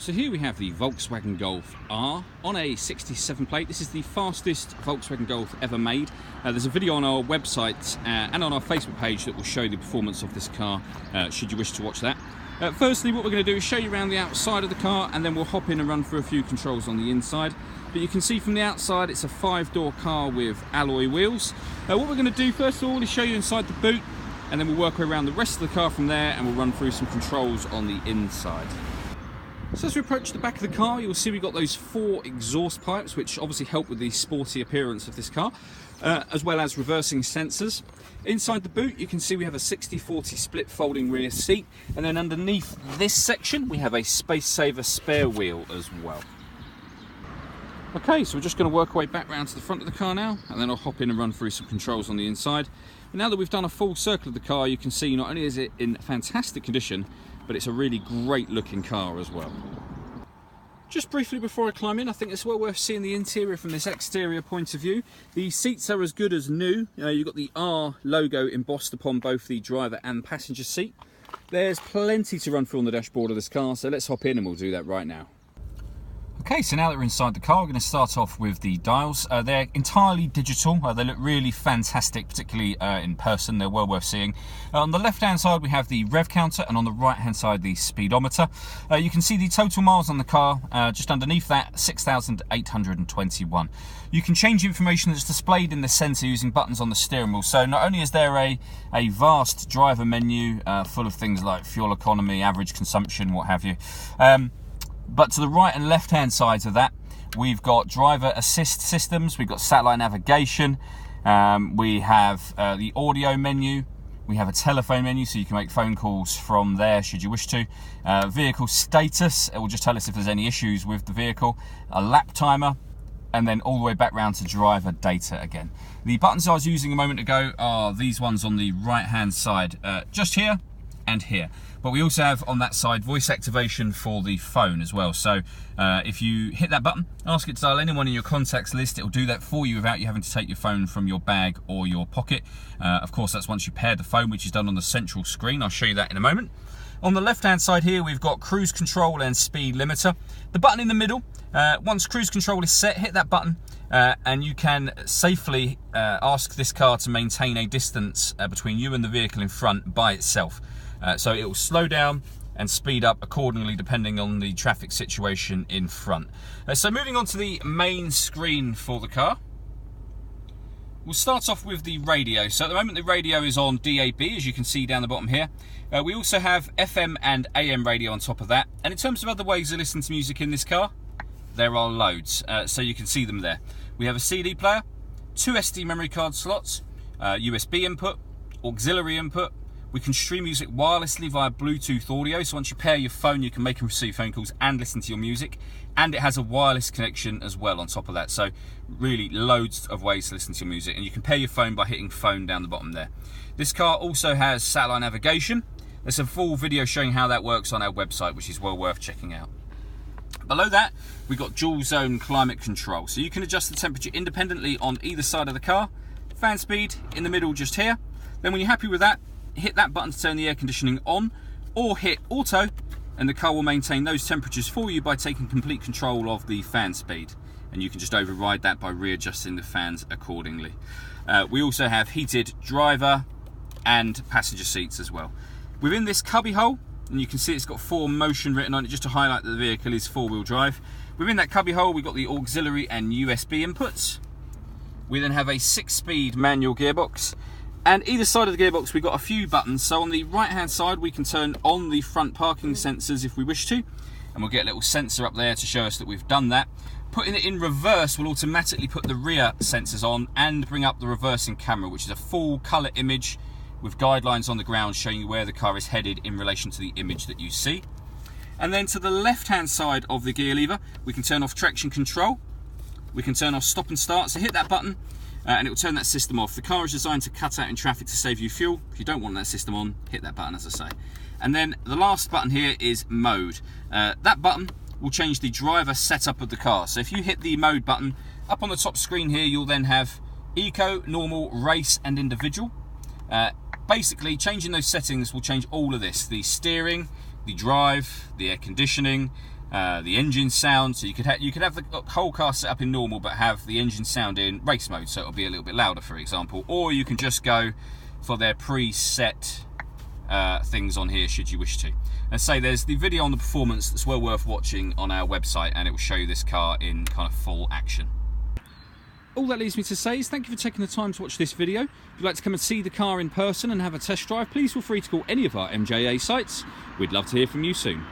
So here we have the Volkswagen Golf R on a 67 plate. This is the fastest Volkswagen Golf ever made. There's a video on our website and on our Facebook page that will show the performance of this car, should you wish to watch that. Firstly, what we're going to do is show you around the outside of the car, and then we'll hop in and run through a few controls on the inside. But you can see from the outside it's a 5-door car with alloy wheels. What we're going to do first of all is show you inside the boot, and then we'll work around the rest of the car from there, and we'll run through some controls on the inside. So as we approach the back of the car, you'll see we've got those 4 exhaust pipes, which obviously help with the sporty appearance of this car, as well as reversing sensors. Inside the boot, you can see we have a 60/40 split folding rear seat, and then underneath this section, we have a space saver spare wheel as well. Okay, so we're just going to work our way back round to the front of the car now, and then I'll hop in and run through some controls on the inside. And now that we've done a full circle of the car, you can see not only is it in fantastic condition, but it's a really great looking car as well. Just briefly before I climb in, I think it's well worth seeing the interior from this exterior point of view. The seats are as good as new. You've got the R logo embossed upon both the driver and passenger seat. There's plenty to run through on the dashboard of this car, so let's hop in and we'll do that right now. Okay, so now that we're inside the car, we're going to start off with the dials. They're entirely digital. They look really fantastic, particularly in person. They're well worth seeing. On the left-hand side, we have the rev counter, and on the right-hand side, the speedometer. You can see the total miles on the car, just underneath that, 6,821. You can change information that's displayed in the centre using buttons on the steering wheel. So not only is there a vast driver menu full of things like fuel economy, average consumption, what have you, but to the right and left hand sides of that, we've got driver assist systems, we've got satellite navigation, we have the audio menu, we have a telephone menu so you can make phone calls from there should you wish to, vehicle status, it will just tell us if there's any issues with the vehicle, a lap timer, and then all the way back round to driver data again. The buttons I was using a moment ago are these ones on the right hand side, just here and here. But we also have on that side voice activation for the phone as well. So if you hit that button, ask it to dial anyone in your contacts list, it'll do that for you without you having to take your phone from your bag or your pocket. Of course, that's once you pair the phone, which is done on the central screen. I'll show you that in a moment. On the left-hand side here, we've got cruise control and speed limiter. The button in the middle, once cruise control is set, hit that button and you can safely ask this car to maintain a distance between you and the vehicle in front by itself. So it will slow down and speed up accordingly depending on the traffic situation in front. So moving on to the main screen for the car. We'll start off with the radio. So at the moment the radio is on DAB, as you can see down the bottom here. We also have FM and AM radio on top of that. And in terms of other ways to listen to music in this car, there are loads. So you can see them there. We have a CD player, 2 SD memory card slots, USB input, auxiliary input. We can stream music wirelessly via Bluetooth audio, so once you pair your phone, you can make and receive phone calls and listen to your music. And it has a wireless connection as well on top of that, so really loads of ways to listen to your music. And you can pair your phone by hitting phone down the bottom there. This car also has satellite navigation. There's a full video showing how that works on our website, which is well worth checking out. Below that, we've got dual zone climate control, so you can adjust the temperature independently on either side of the car. Fan speed in the middle just here. Then when you're happy with that, hit that button to turn the air conditioning on, or hit auto, and the car will maintain those temperatures for you by taking complete control of the fan speed. And you can just override that by readjusting the fans accordingly. We also have heated driver and passenger seats as well. Within this cubby hole, and you can see it's got 4 motion written on it just to highlight that the vehicle is 4-wheel drive. Within that cubby hole, we've got the auxiliary and USB inputs. We then have a 6-speed manual gearbox. And either side of the gearbox we've got a few buttons. So on the right hand side we can turn on the front parking sensors if we wish to, and we'll get a little sensor up there to show us that we've done that. Putting it in reverse will automatically put the rear sensors on and bring up the reversing camera, which is a full colour image with guidelines on the ground showing you where the car is headed in relation to the image that you see. And then to the left hand side of the gear lever we can turn off traction control, we can turn off stop and start, so hit that button and it will turn that system off. The car is designed to cut out in traffic to save you fuel. If you don't want that system on, hit that button as I say. And then the last button here is mode. That button will change the driver setup of the car. So if you hit the mode button, up on the top screen here you'll then have eco, normal, race and individual. Basically changing those settings will change all of this. The steering, the drive, the air conditioning, the engine sound, so you could have the whole car set up in normal but have the engine sound in race mode, so it'll be a little bit louder, for example. Or you can just go for their preset things on here should you wish to. And say there's the video on the performance that's well worth watching on our website, and it will show you this car in kind of full action. All that leaves me to say is thank you for taking the time to watch this video. If you'd like to come and see the car in person and have a test drive, please feel free to call any of our MJA sites. We'd love to hear from you soon.